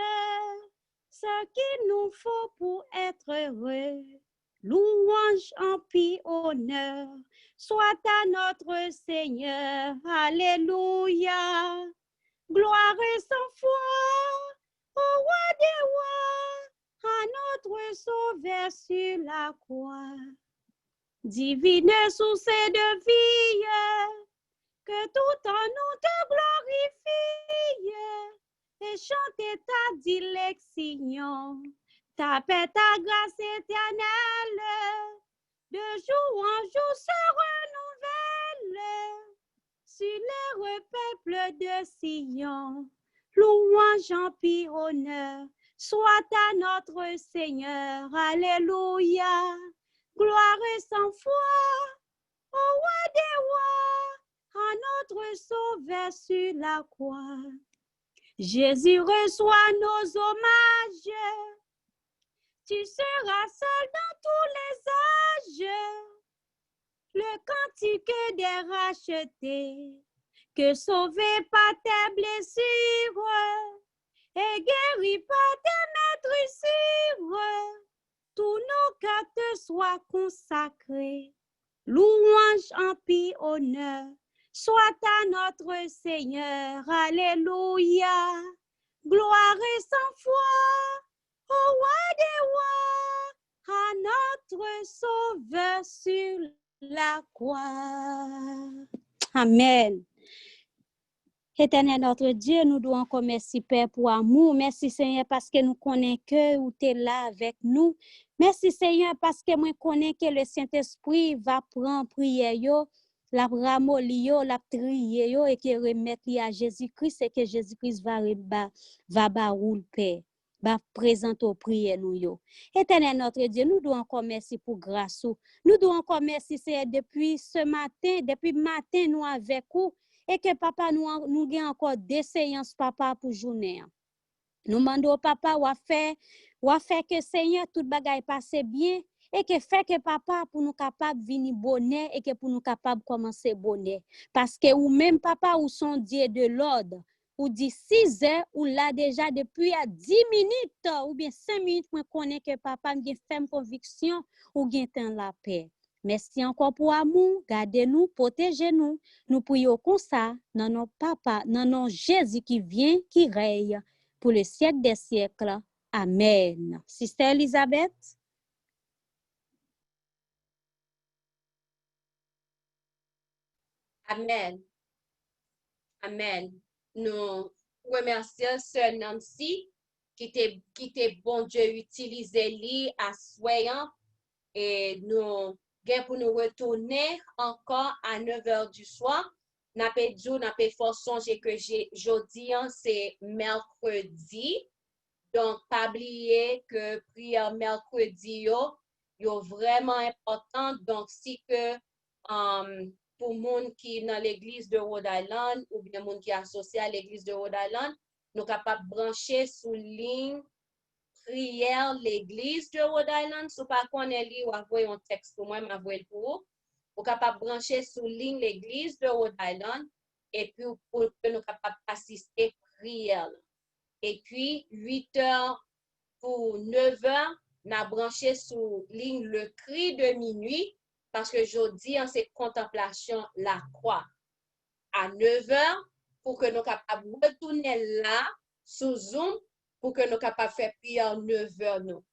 ce qu'il nous faut pour être heureux. Louange, empire, honneur, soit à notre Seigneur. Alléluia. Gloire et sans foi au roi des rois, à notre Sauveur sur la croix. Divine source de vie, que tout en nous te glorifie, et chante ta dilection, ta paix, ta grâce éternelle, de jour en jour se renouvelle. sur les peuples de Sion. Louange, empire, honneur, soit à notre Seigneur. Alléluia. Gloire sans foi au roi des rois, à notre Sauveur sur la croix. Jésus reçoit nos hommages. Tu seras seul dans tous les âges. Le cantique des rachetés, que sauvé par tes blessures et guéri par tes maîtresses, tous nos cœurs te soient consacrés. Louange, empire, honneur, soit à notre Seigneur. Alléluia. Gloire et sans foi au roi des rois, à notre Sauveur sur la croix. Amen. Éternel notre Dieu, nous devons encore merci Père pour amour. Merci Seigneur parce que nous connaissons que tu es là avec nous. Merci Seigneur parce que moi connais que le Saint-Esprit va prendre prière yo, la ramolli yo, la trier yo et que remettre à Jésus-Christ et que Jésus-Christ va baroul Père. Va présenter au prière nous yo. Éternel notre Dieu, nous devons encore merci pour grâce. Nous devons encore merci Seigneur depuis ce matin, depuis matin nous avec vous. Et que papa nous gagne encore des séances papa pour journée. Nous demandons au papa ou à faire que Seigneur tout bagaille passe bien et que fait que papa pour nous capable venir bonheur et que pour nous capable commencer bonheur parce que ou même papa ou son Dieu de l'ordre ou dit 6 heures ou là déjà depuis à 10 minutes ou bien 5 minutes moi connais que papa me fait conviction ou gagne temps la paix. Merci encore pour amour, gardez-nous, protégez-nous. Nous prions comme ça, dans nos papa, dans nos Jésus qui vient, qui règne pour le siècle des siècles. Amen. Sister Elisabeth. Amen. Amen. Nous remercions Sœur Nancy qui était bon Dieu utiliser lui à soyant et nous pour nous retourner encore à 9h du soir. N'a pas fait songer que jeudi c'est mercredi. Donc pas oublier que prière mercredi yo vraiment important. Donc si que pour monde qui dans l'église de Rhode Island ou bien monde qui est associé à l'église de Rhode Island, nous capable brancher sous ligne prière l'église de Rhode Island. Si pas connaît li ou envoyer un texte pour moi m'envoyer pour vous capable brancher sous ligne l'église de Rhode Island et puis pour que nous capable assister prière. Et puis 8h pour 9h n'a branché sous ligne le cri de minuit parce que jeudi c'est contemplation la croix à 9h pour que nous capable retourner là sous Zoom pour que nous capables de faire prière 9h nous.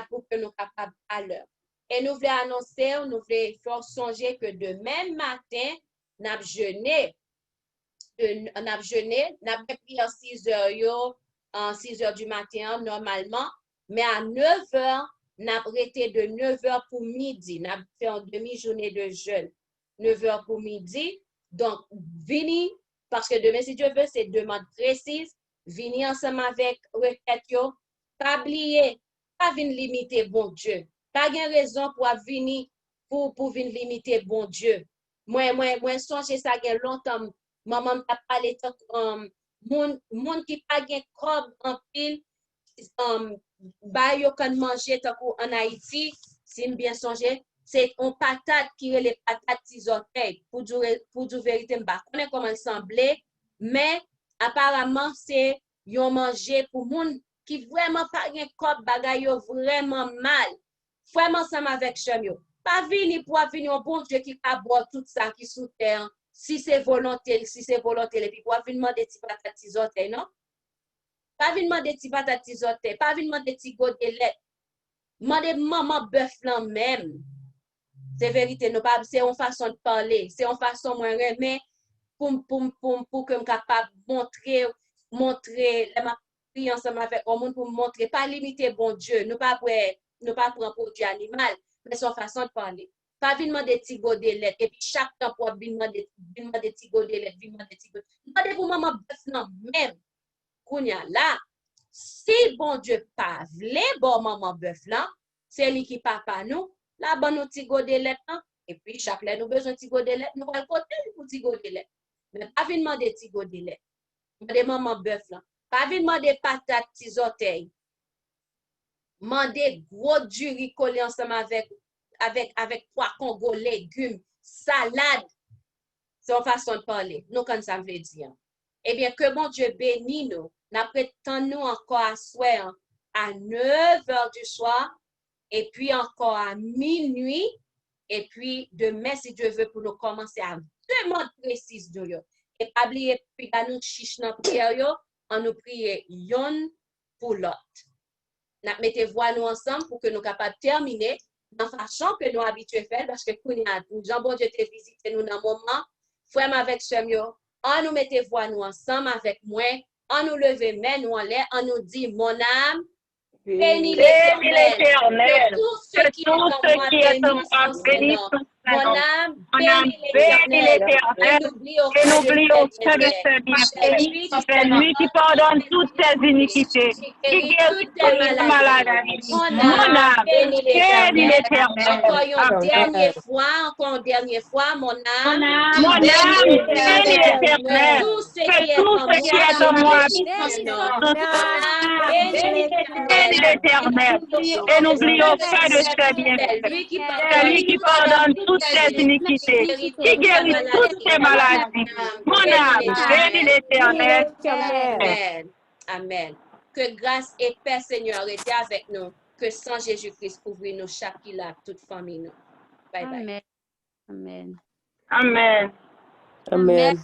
Pour que nous capables à l'heure. Et nous voulons annoncer, nous voulons faire songer que demain matin, nous avons jeûné. Nous avons prié à 6h du matin normalement, mais à 9h, nous avons arrêté de 9h pour midi. Nous avons fait une demi-journée de jeûne. 9h pour midi. Donc, venez, parce que demain, si Dieu veut, c'est demande précise. Venez ensemble avec requête yo, pas oublier, pas venir limiter bon Dieu. Pas de raison pour venir pour venir limiter bon Dieu. Moi songe ça gen longtemps maman t'a parlé moun qui pas gen crob en pile ba yo kan manger tant en Haïti, si bien songer, c'est on patate qui est les patates tisoteil pour dire vérité m'pa connait comment il semblait, mais apparemment c'est yon manger pour moun qui vraiment pas gen corps bagay yo vraiment mal. Vraiment ensemble avec cham yo. Pas venir pour venir un bon Dieu qui a boire tout ça qui sous terre. Si c'est volonté et puis pour venir demander ti patate tisoteil non? Pas venir demander ti patate tisoteil, pas venir demander ti godelette. Demander maman bœuf là même. C'est vérité, non pas c'est une façon de parler, c'est une façon moi remet pour que me capable montrer la prière ensemble avec au monde pour montrer pas limiter bon Dieu, nous pas prendre pour Dieu animal, mais son façon de parler. Pas vin demander ti godelet et puis chaque temps pour vin demander ti godelet, vin demander ti godelet. Demandez pour maman bœuf nan même. Kounya là, si bon Dieu pas vle bon maman bœuf là, c'est lui qui papa nous, là bon nous ti godelet nan, et puis chaque là nous besoin ti godelet, nous va le côté pour ti godelet. Mais pas vin demander ti godelet. Demandez maman bœuf là. Pas vin demander patate ti orteils. Mandez gros du riz collé ensemble avec 3 Congo légumes, salade. C'est une façon de parler. Nous, comme ça veut dire. Eh bien, que bon Dieu bénisse nous. Nous encore à soir à 9h du soir, et puis encore à minuit, et puis demain, si Dieu veut, pour nous commencer à demander précise de yo. Et pas oublier, puis à nous chiche dans prière yo, on nous prier yon pour l'autre. Nous mettez voix nous ensemble pour que nous capables de terminer dans la façon que nous habitués faire, parce que Jean bon Dieu te visité nous dans le moment, frère avec Semio, on nous mettez voix nous ensemble avec moi, on nous lever main nous en l'air, on nous dit mon âme, bénis l'Éternel, que tout ce qui est en moi bénisse son Seigneur. Mon âme, bénis l'Éternel, et n'oublie aucun de ses bienfaits. C'est lui qui pardonne toutes ses iniquités, qui guérit toutes tes maladies. Mon âme, bénis l'Éternel. Encore une dernière fois, mon âme, bénis l'Éternel. Tout ce qui est en moi bénisse son nom. Bénis l'Éternel, et n'oublions pas de ses bienfaits. C'est lui qui pardonne toutes tes iniquités, qui guérit toutes tes maladies. Mon âme, bénis l'Éternel. Amen. Amen. Que grâce et paix, Seigneur, était avec nous. Que sans Jésus-Christ couvre nous chaque là, toute famille. Nous. Bye bye. Amen. Amen. Amen. Amen.